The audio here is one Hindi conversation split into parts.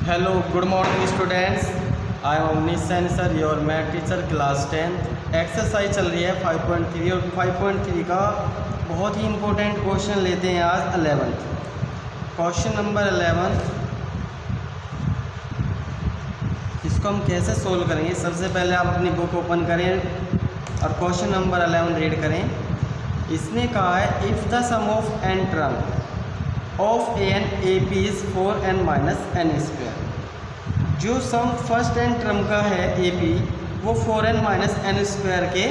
Hello, good morning students. I am Omnis Sir, your math teacher class 10th. Exercise चल रही है 5.3 और 5.3 का बहुत ही इम्पोर्टेंट क्वेश्चन लेते हैं आज 11th। क्वेश्चन नंबर 11 इसको हम कैसे सोल्व करेंगे। सबसे पहले आप अपनी बुक ओपन करें और क्वेश्चन नंबर 11 रीड करें। इसने कहा है if the sum of n term of n A P is 4n minus N square. जो सम फर्स्ट एन टर्म का है ए पी वो 4n माइनस एन स्क्वायर के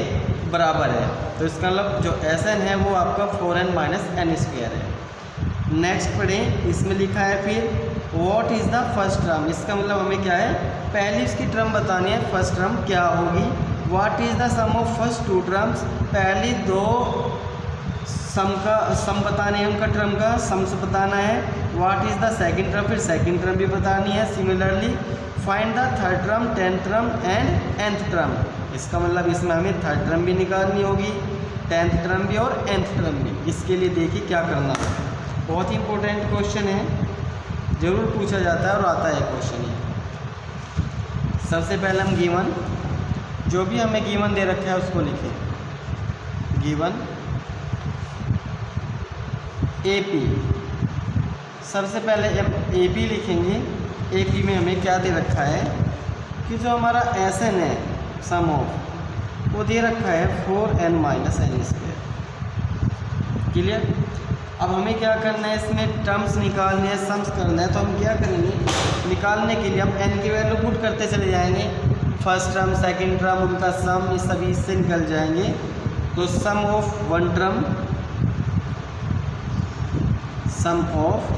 बराबर है। तो इसका मतलब जो एस एन है वो आपका 4n माइनस एन स्क्वायर है। नेक्स्ट पढ़ें, इसमें लिखा है फिर what is the first term. इसका मतलब हमें क्या है, पहली उसकी टर्म बतानी है, फर्स्ट टर्म क्या होगी। What is the sum of first two terms, पहली दो सम बताने हैं, उनका टर्म का सम्स बताना है। What is the second term, फिर सेकंड टर्म भी बतानी है। Similarly find the third term, tenth term and nth term. इसका मतलब इसमें हमें थर्ड टर्म भी निकालनी होगी, टेंथ टर्म भी और nth टर्म भी। इसके लिए देखिए क्या करना है, बहुत ही इंपॉर्टेंट क्वेश्चन है, ज़रूर पूछा जाता है और आता है क्वेश्चन ये। सबसे पहले हम गिवन, जो भी हमें गिवन दे रखा है उसको लिखें। गिवन ए पी, सबसे पहले हम ए पी लिखेंगे। ए पी में हमें क्या दे रखा है कि जो हमारा एस एन है सम ऑफ वो दे रखा है 4n minus N square. Clear. अब हमें क्या करना है, इसमें टर्म्स निकालने हैं, सम्स करना है। तो हम क्या करेंगे, निकालने के लिए हम n की वैल्यू पुट करते चले जाएंगे। फर्स्ट टर्म सेकंड टर्म उनका सम, ये सभी इससे निकल जाएंगे। तो sum of one term, sum of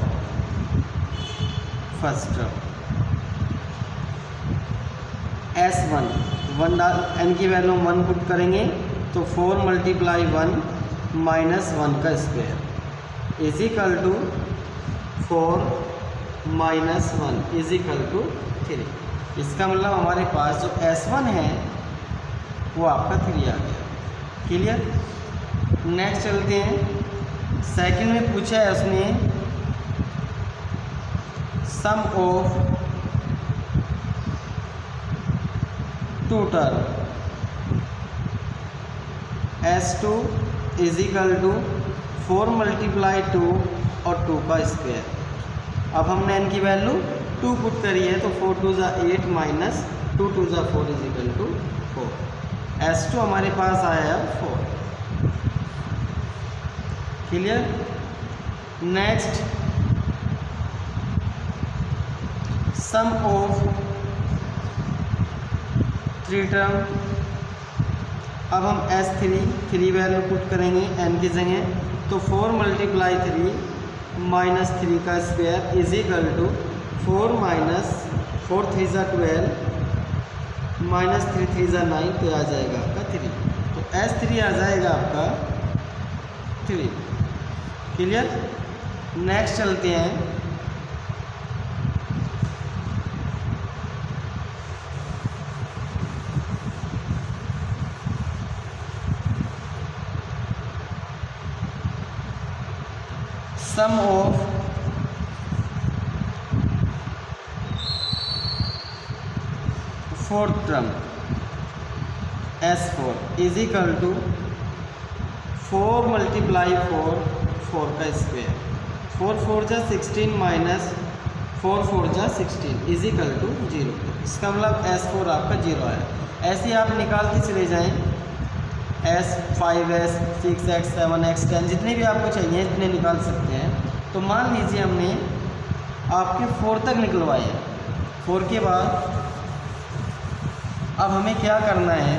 first term S1 one डाल, n की वैल्यू 1 पुट करेंगे तो 4 मल्टीप्लाई 1 माइनस 1 का square is equal to 4 minus 1 is equal to 3। इसका मतलब हमारे पास जो S1 है वो आपका 3 आ गया। क्लियर। नेक्स्ट चलते हैं, सेकंड में पूछा है उसने sum of two term S2 is equal to 4 multiply 2 और 2 का स्क्वायर। अब हमने n की वैल्यू 2 पुट करी है तो 4 2 ज़ा 8 माइनस 2 2 ज़ा 4 इज इक्वल टू 4। S2 हमारे पास आया 4। Clear. Next sum of 3 term. अब हम S3 वैल्यू पुट करेंगे n की जगह तो 4 मल्टीप्लाई 3 माइनस 3 का square is equal to 4 minus 4 3 ज़ा 12 माइनस 3 3 ज़ा 9 तो आ जाएगा आपका 3। तो S3 आ जाएगा आपका 3। क्लियर। नेक्स्ट चलते हैं, sum of fourth term S4 is equal to 4 multiply 4 का स्क्वायर 4 4 जा 16 माइनस 4 4 जा 16 इज इक्वल टू 0। इसका मतलब S4 आपका 0 है। ऐसे ही आप निकालते चले जाएं, S 5S 6X 7X 10 जितने भी आपको चाहिए इतने निकाल सकते हैं। तो मान लीजिए हमने आपके 4 तक निकलवाए हैं। 4 के बाद अब हमें क्या करना है,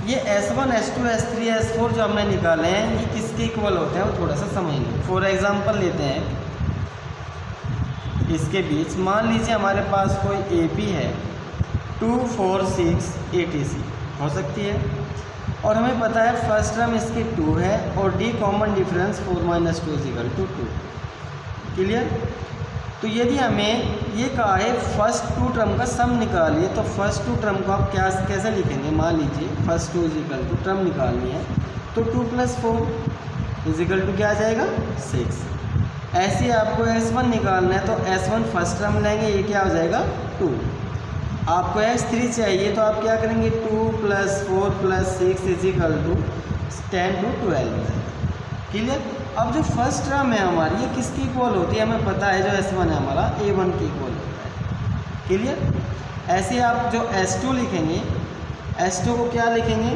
ये S1 S2 S3 S4 जो हमने निकाले हैं ये किसके इक्वल होते हैं वो थोड़ा सा समझेंगे। फॉर एग्जांपल लेते हैं, इसके बीच मान लीजिए हमारे पास कोई AP है 2 4 6 ATC हो सकती है और हमें पता है फर्स्ट टर्म इसकी 2 है और D common difference 4 minus 2 is equal to 2। Clear. तो यदि हमें ये कहा है फर्स्ट टू टर्म का सम निकालिए तो फर्स्ट टू टर्म को आप कैसे लिखेंगे। मान लीजिए first 2 is equal to term निकालनी है तो 2 + 4 इज इक्वल टू क्या आ जाएगा 6। ऐसे आपको S1 निकालना है तो S1 फर्स्ट टर्म लेंगे, ये क्या हो जाएगा 2। आपको S3 चाहिए तो आप क्या करेंगे 2 + 4 + 6 = 10 to 12। क्लियर। अब जो फर्स्ट टर्म है हमारी ये किसकी इक्वल होती है, हमें पता है जो S1 है हमारा A1 की इक्वल होता है। क्लियर। ऐसे आप जो S2 लिखेंगे, S2 को क्या लिखेंगे,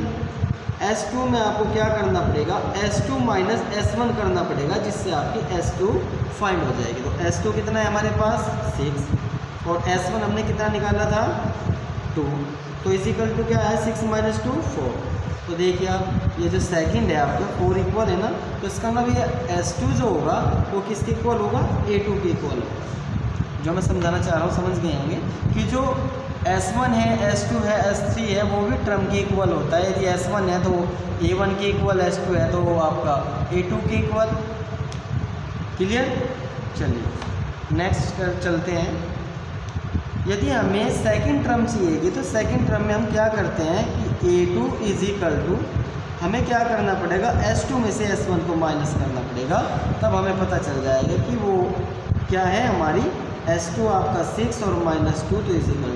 S2 में आपको क्या करना पड़ेगा, S2 - S1 करना पड़ेगा, जिससे आपकी S2 फाइंड हो जाएगी। तो S2 कितना है हमारे पास 6 और S1 हमने कितना निकाला था 2, तो = क्या है 6 - 2 4। तो देखिए आप ये जो सेकंड है आपका 4 इक्वल है ना, तो इसका मतलब ये S2 जो होगा वो किसके इक्वल होगा, A2 के इक्वल होगा। जो मैं समझाना चाह रहा हूँ समझ गए होंगे कि जो S1 है, S2 है, S3 है, वो भी टर्म के इक्वल होता है। यदि S1 है तो A1 के इक्वल, S2 है तो वो आपका A2 के इक्वल। क्लियर। चलिए नेक्स्ट चलते हैं। यदि हमें सेकंड टर्म चाहिएगी तो सेकंड टर्म में हम क्या करते हैं कि A2 = हमें क्या करना पड़ेगा, S2 में से S1 को माइनस करना पड़ेगा, तब हमें पता चल जाएगा कि वो क्या है हमारी S2 आपका 6 और -2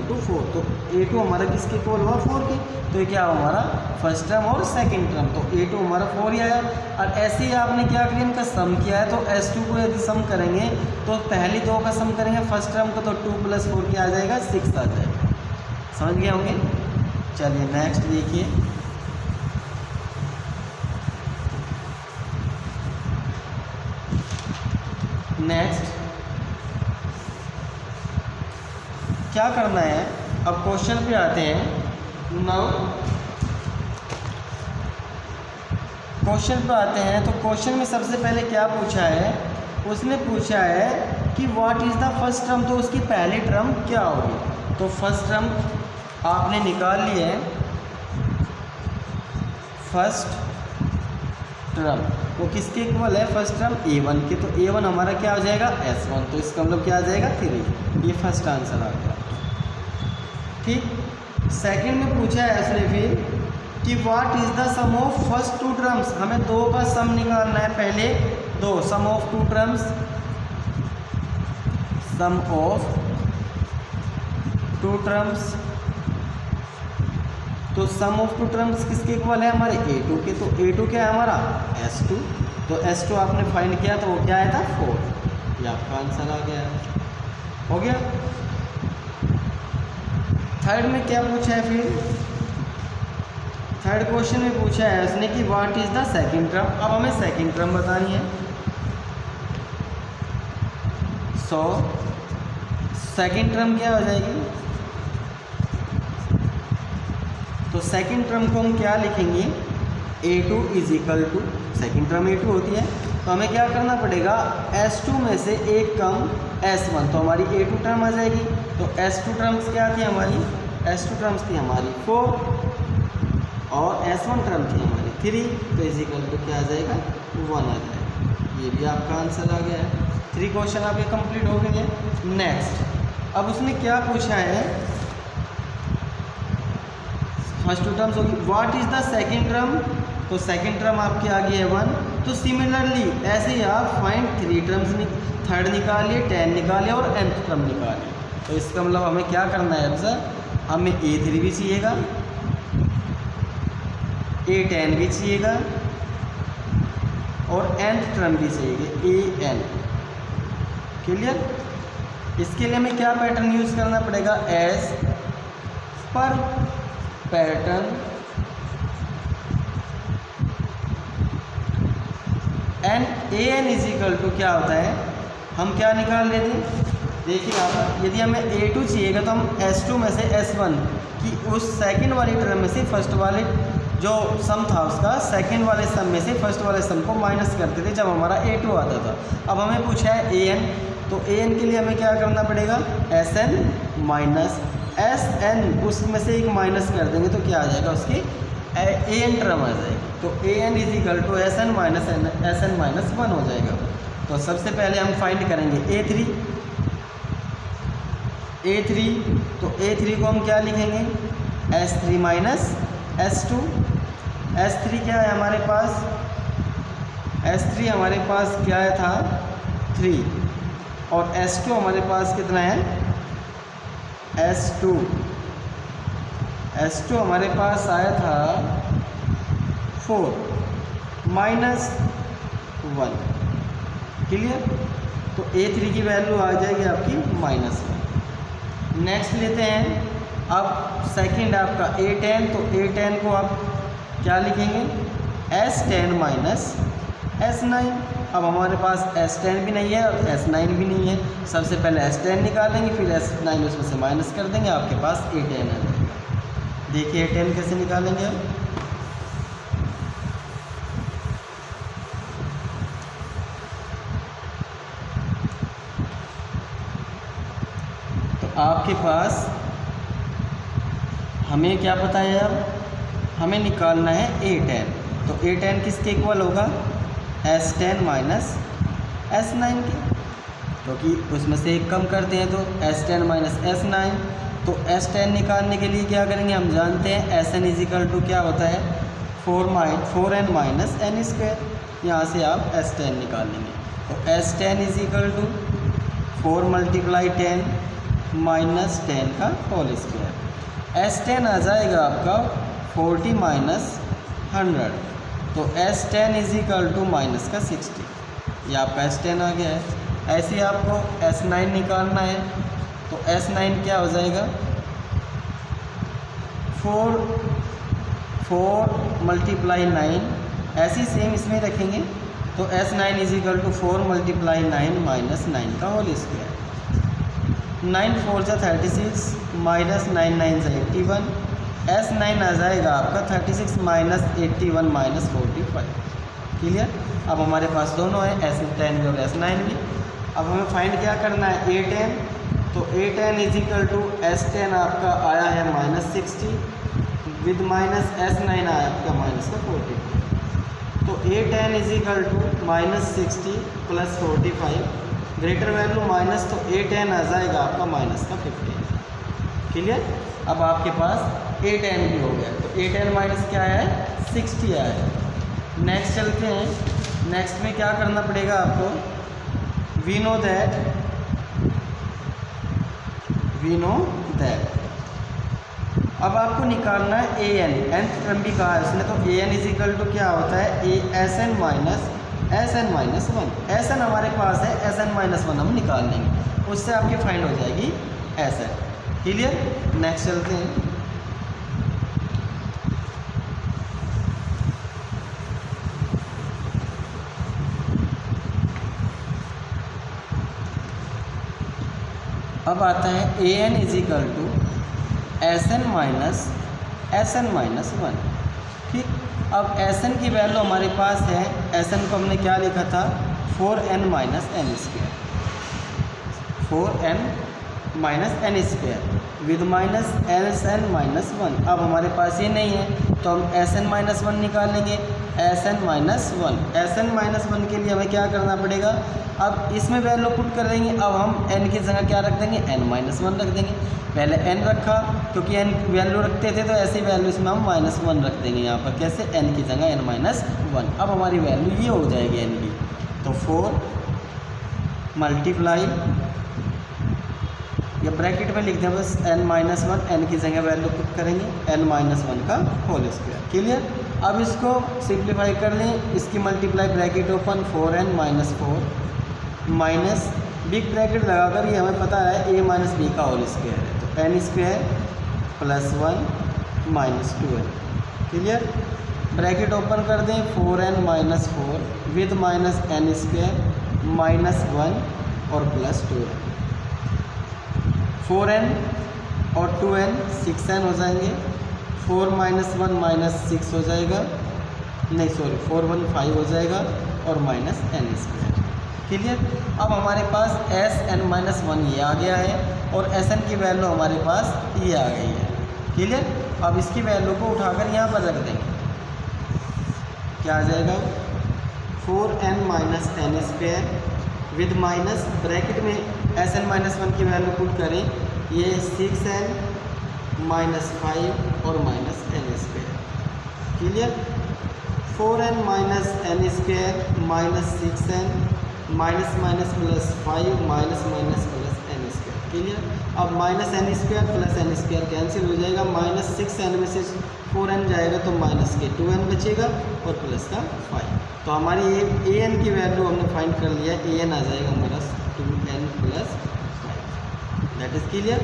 तो = 4। तो A2 हमारा किसके इक्वल हुआ 4 के, तो ये क्या हमारा फर्स्ट टर्म और सेकंड टर्म, तो A2 हमारा 4 ही आया। और ऐसे ही आपने क्या किया, इनका सम किया है, तो S2 को यदि सम करेंगे तो पहली दो का सम करेंगे फर्स्ट टर्म को, तो 2 + 4 क्या आ जाएगा 6 आ जाएगा। समझ गए होंगे। चलिए नेक्स्ट देखिए। नेक्स्ट क्या करना है, अब क्वेश्चन पे आते हैं। नाउ क्वेश्चन पे आते हैं तो क्वेश्चन में सबसे पहले क्या पूछा है, उसने पूछा है कि what is the first term, तो उसकी पहली टर्म क्या होगी। तो फर्स्ट टर्म आपने निकाल ली है, फर्स्ट टर्म वो किसके इक्वल है, फर्स्ट टर्म A1 के, तो A1 हमारा क्या हो जाएगा S1, तो इसका मतलब क्या आ जाएगा 3। ये फर्स्ट आंसर आ गया। ठीक। सेकंड में पूछा है उसने फिर कि what is the sum of first 2 terms, हमें 2 का सम निकालना है। पहले 2 sum of 2 terms, sum of 2 terms, तो सम ऑफ 2 टर्म्स किसके इक्वल है हमारे A2 के, तो A2 क्या है हमारा S2, तो S2 आपने फाइंड किया तो वो क्या आया था 4। ये आपका आंसर आ गया, हो गया। थर्ड में क्या पूछा है फिर, थर्ड क्वेश्चन में पूछा है उसने कि what is the second term. अब हमें सेकंड टर्म बतानी है। सो सेकंड टर्म क्या हो जाएगी, तो सेकंड टर्म को हम क्या लिखेंगे, A2 = सेकंड टर्म A2 होती है, तो हमें क्या करना पड़ेगा S2 में से एक कम S1, तो हमारी A2 टर्म आ जाएगी। तो S2 टर्म्स क्या थी हमारी, S2 टर्म्स थी हमारी 4 और S1 टर्म थी हमारी 3, तो क्या आ जाएगा 1 आ जाएगा। ये भी आपका आंसर आ गया है। 3 क्वेश्चन आपके कंप्लीट हो गए हैं। नेक्स्ट अब उसने क्या पूछा है, फर्स्ट 2 टर्म्स होगी, what is the second term, तो सेकंड टर्म आपकी आ गई है 1। तो सिमिलरली ऐसे ही आप फाइंड 3 टर्म्स, थर्ड निकालिए, 10 निकालिए और nth टर्म निकालिए। तो इसका मतलब हमें क्या करना है आंसर, हमें A3 भी चाहिएगा, A10 भी चाहिएगा और nth टर्म भी चाहिए AN। क्लियर। इसके लिए हमें क्या पैटर्न यूज़ करना पड़ेगा, as per pattern and AN = क्या होता है, हम क्या निकाल लेते हैं, देखिए आप यदि हमें A2 चाहिएगा तो हम S2 में से S1 की उस सेकंड वाली टर्म में से फर्स्ट वाले जो सम था उसका सेकंड वाले सम में से फर्स्ट वाले सम को माइनस करते थे जब हमारा A2 आता था। अब हमें पूछा है AN, तो AN के लिए हमें क्या करना पड़ेगा, SN माइनस SN, उसमें से एक माइनस कर देंगे तो क्या आ जाएगा, उसकी AN टर्म आ जाएगी। तो AN = SN - 1 हो जाएगा। तो सबसे पहले हम फाइंड करेंगे A3, तो A3 को हम क्या लिखेंगे, S3 - S2। S3 क्या है हमारे पास, S3 हमारे पास क्या था 3 और S2 हमारे पास कितना है, S2 हमारे पास आया था 4 -1। क्लियर। तो A3 की वैल्यू आ जाएगी आपकी -1। नेक्स्ट लेते हैं अब सेकंड आपका A10। तो A10 को आप क्या लिखेंगे, S10 - S9। अब हमारे पास S10 भी नहीं है और S9 भी नहीं है। सबसे पहले S10 निकालेंगे, फिर S9 उसमें से माइनस कर देंगे, आपके पास A10 आ जाएगा। देखिए A10 कैसे निकालेंगे आप। तो आपके पास हमें क्या पता है, अब हमें निकालना है A10। तो A10 किसके इक्वल होगा, S10 - S9 के, क्योंकि उसमें से एक कम करते हैं तो S10 - S9। तो S10 निकालने के लिए क्या करेंगे, हम जानते हैं Sn = क्या होता है, 4n - n²। यहाँ से आप S10 निकाल लेंगे। तो S10 = 4 × 10 - 10 का होल स्क्वायर। S10 आ जाएगा आपका 40 - 100। तो S10 = -60। ये आपका S10 आ गया है। ऐसे ही आपको S9 निकालना है। तो S9 क्या हो जाएगा, 4 × 9। ऐसे ही सेम इसमें रखेंगे। तो S9 = 4 × 9 - 9 का होल स्क्वायर। 9 × 4 = 36 - 9 × 9 = 81। S9 आ जाएगा आपका 36 - 81 - 45। क्लियर। अब हमारे पास दोनों है, S10 भी और S9 भी। अब हमें फाइंड क्या करना है, A10। तो A10 = S10 आपका आया है -60 विद -S9 आया आपका -45। तो A10 = -60 + 45 ग्रेटर वैल्यू माइनस, तो A10 आ जाएगा आपका -15। क्लियर। अब आपके पास A10 भी हो गया। तो A10 माइनस क्या है, 60 आया है। नेक्स्ट चलते हैं। नेक्स्ट में क्या करना पड़ेगा आपको, वी नो दैट अब आपको निकालना है AN। nth टर्म भी कहा है उसने। तो AN = क्या होता है, SN - SN - 1। SN हमारे पास है, SN - 1 हम निकाल लेंगे, उससे आपकी फाइंड हो जाएगी SN। क्लियर। नेक्स्ट चलते हैं। अब आता है AN = SN - SN - 1। ठीक। अब SN की वैल्यू हमारे पास है, SN को हमने क्या लिखा था, 4n - n²। 4n - n² with -SN - 1। अब हमारे पास ये नहीं है तो हम SN - 1 निकालेंगे। SN - 1 SN - 1 के लिए हमें क्या करना पड़ेगा, अब इसमें वैल्यू पुट कर देंगे। अब हम n की जगह क्या रख देंगे, n - 1 रख देंगे। पहले n रखा क्योंकि n वैल्यू रखते थे, तो ऐसी वैल्यू इसमें हम -1 रख देंगे यहाँ पर। कैसे, n की जगह n - 1। अब हमारी वैल्यू ये हो जाएगी n की। तो 4 × या ब्रैकेट में लिख दें बस n - 1, n की जगह वैल्यू पुट करेंगे, n - 1 का होल स्क्वायर। क्लियर। अब इसको सिंप्लीफाई कर लें, इसकी multiply bracket open, 4n - 4 minus big bracket लगाकर ये हमें पता है a - b का होल स्क्वायर है। तो n² + 1 - 2n। Clear. Bracket open कर दें, 4n - 4 विद -n² -1 और +2n। 4n और 2n 6n हो जाएंगे। 4 - 1 -6 हो जाएगा, नहीं सॉरी 4 1 5 हो जाएगा और -n²। क्लियर। अब हमारे पास SN - 1 ये आ गया है और SN की वैल्यू हमारे पास ये आ गई है। क्लियर। अब इसकी वैल्यू को उठाकर यहाँ पर रख देंगे, क्या आ जाएगा, 4n - n² with minus bracket में SN - 1 की वैल्यू पुट करें, ये 6n - 5 और -n²। Clear. 4n - n² -6n minus minus plus 5 minus minus plus n square. Clear. अब minus N square plus N square cancel हो जाएगा, माइनस 6n में से 4n जाएगा तो माइनस के 2n बचेगा और प्लस का 5। तो हमारी ए एन की वैल्यू हमने फाइंड कर लिया, ए एन आ जाएगा हमारा 2n plus 5। That is clear.